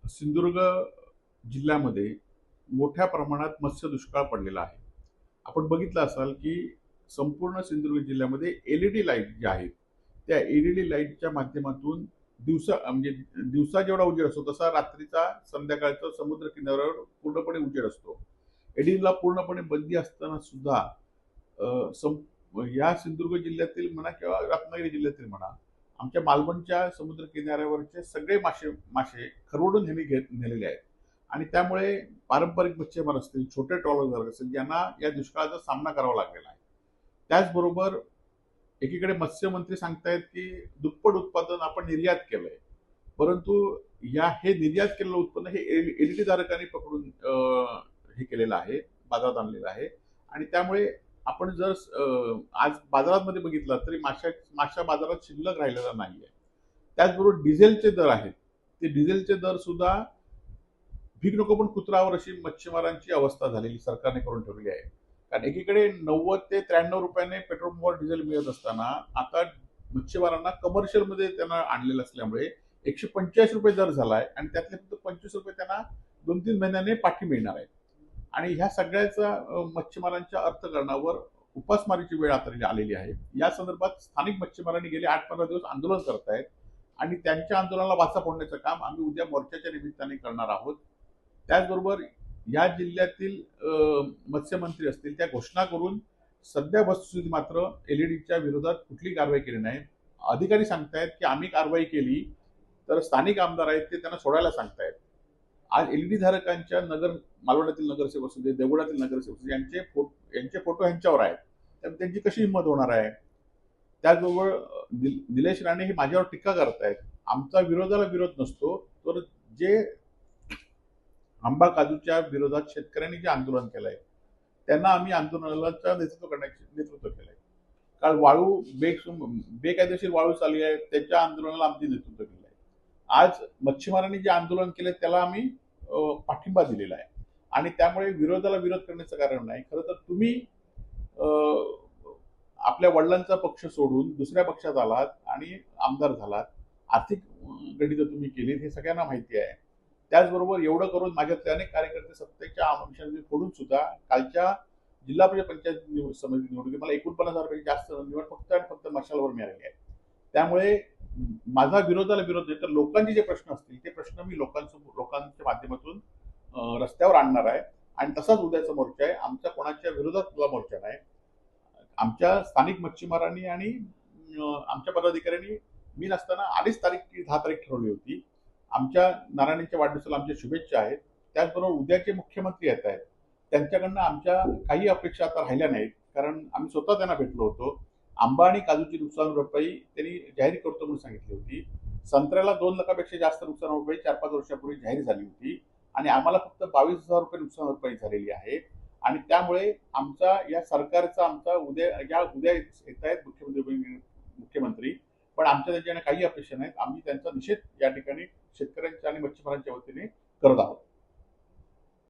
सिंधुदुर्ग जिल्ह्यामध्ये मोठ्या प्रमाणात मत्स्य दुष्काळ पडलेला आहे. आपण बघितलं असाल की संपूर्ण सिंधुदुर्ग जिल्ह्यामध्ये एलईडी लाईट ज्या आहेत, त्या एलईडी लाईटच्या माध्यमातून दिवसा जेवढा उजेड असतो तसा रात्रीचा संध्याकाळचा समुद्र किनाऱ्यावर पूर्णपणे उजेड असतो. एलईडीला पूर्णपणे बंदी असताना सुद्धा या सिंधुदुर्ग जिल्ह्यातील म्हणा किंवा रत्नागिरी जिल्ह्यातील म्हणा, आमच्या मालवणच्या समुद्र किनाऱ्यावरचे सगळे मासे मासे खरवडून ह्यांनी नेलेले आहेत. आणि त्यामुळे पारंपरिक मच्छीमार असतील, छोटे ट्रॉलर असतील, यांना या दुष्काळाचा सामना करावा लागलेला आहे. त्याचबरोबर एकीकडे मत्स्यमंत्री सांगतायत की दुप्पट उत्पादन आपण निर्यात केलंय, परंतु हे निर्यात केलेलं उत्पन्न हे एलईडी धारकांनी पकडून हे केलेलं आहे, बाजारात आणलेलं आहे. आणि त्यामुळे आपण जर आज बाजारामध्ये बघितलं तरी माशा बाजारात शिल्लक राहिलेला नाहीये. त्याचबरोबर डिझेलचे दर आहेत, ते डिझेलचे दर सुद्धा भीक नको पण कुत्रावर अशी मच्छीमारांची अवस्था झालेली सरकारने करून ठेवली आहे. कारण एकीकडे 90 ते 93 रुपयाने पेट्रोल पंपावर डिझेल मिळत असताना आता मच्छीमारांना कमर्शियल मध्ये त्यांना आणलेलं असल्यामुळे 145 रुपये दर झालाय आणि त्यातले फक्त 25 रुपये त्यांना 2-3 महिन्याने पाठी मिळणार आहे. आणि ह्या सगळ्याचा मच्छीमारांच्या अर्थकारणावर उपासमारीची वेळ आता आलेली आहे. या संदर्भात स्थानिक मच्छीमारांनी गेले 8-15 दिवस आंदोलन करतायत आणि त्यांच्या आंदोलनाला वाचा फोडण्याचं काम आम्ही उद्या मोर्चाच्या निमित्ताने करणार आहोत. त्याचबरोबर या जिल्ह्यातील मत्स्यमंत्री असतील त्या घोषणा करून सध्या वस्तुस्थिती मात्र एलईडीच्या विरोधात कुठली कारवाई केली नाही. अधिकारी सांगतायत की आम्ही कारवाई केली तर स्थानिक आमदार आहेत ते त्यांना सोडायला सांगतायत. आज एलईडी धारकांच्या मालवणातील नगरसेवक असू दे, देवगडातील नगरसेवक यांचे फोटो यांच्यावर आहेत, तर त्यांची कशी हिंमत होणार आहे. त्याचबरोबर निलेश राणे हे माझ्यावर टीका करतायत. आमचा विरोधाला विरोध नसतो, तर जे आंबा काजूच्या विरोधात शेतकऱ्यांनी जे आंदोलन केलंय त्यांना आम्ही आंदोलनाचं नेतृत्व केलंय. काल वाळू बेकायदेशीर वाळू चालली आहे त्याच्या आंदोलनाला आमचे नेतृत्व केलंय. आज मच्छीमारांनी जे आंदोलन केले त्याला आम्ही पाठिंबा दिलेला आहे. आणि त्यामुळे विरोधाला विरोध करण्याचं कारण नाही. खरं तर तुम्ही आपल्या वडिलांचा पक्ष सोडून दुसऱ्या पक्षात आलात आणि आमदार झालात, आर्थिक गणितं तुम्ही केलीत हे सगळ्यांना माहिती आहे. त्याचबरोबर एवढं करून माझ्यातले अनेक कार्यकर्ते सत्तेच्या आमिषाने फोडून सुद्धा कालच्या जिल्हा परिषद पंचायत समिती निवडणुकीत मला 49,000 पैकी जास्त निवड फक्त आणि फक्त मशालवर मिळालेली आहे. त्यामुळे माझा विरोधाला विरोध नाही, तर लोकांचे जे प्रश्न असतील ते प्रश्न मी लोकांच्या माध्यमातून रस्त्यावर आणणार आहे. आणि तसाच उद्याचा मोर्चा आहे. आमच्या कोणाच्या विरोधात मोर्चा नाही. आमच्या स्थानिक मच्छीमारांनी आणि आमच्या पदाधिकाऱ्यांनी मी नसताना 2.5 तारीख की 10 तारीख ठरवली होती. आमच्या नारायणच्या वाढदिवसाला आमच्या शुभेच्छा आहेत. त्याचबरोबर उद्याचे मुख्यमंत्री येत आहेत, त्यांच्याकडनं आमच्या काही अपेक्षा आता राहिल्या नाहीत, कारण आम्ही स्वतः त्यांना भेटलो होतो. आंबा आणि काजूची नुकसान भरपाई त्यांनी जाहीर करतो म्हणून सांगितली होती. संत्र्याला 2 लाखापेक्षा जास्त नुकसान भरपाई 4-5 वर्षापूर्वी जाहीर झाली होती आणि आम्हाला फक्त 22,000 रुपये नुकसान भरपाई झालेली आहे. आणि त्यामुळे आमचा या सरकारचा उद्या येत आहेत मुख्यमंत्री, पण आमच्या त्यांच्याकडे काही अपेक्षा नाहीत. आम्ही त्यांचा निषेध या ठिकाणी शेतकऱ्यांच्या आणि मच्छीमारांच्या वतीने करत आहोत.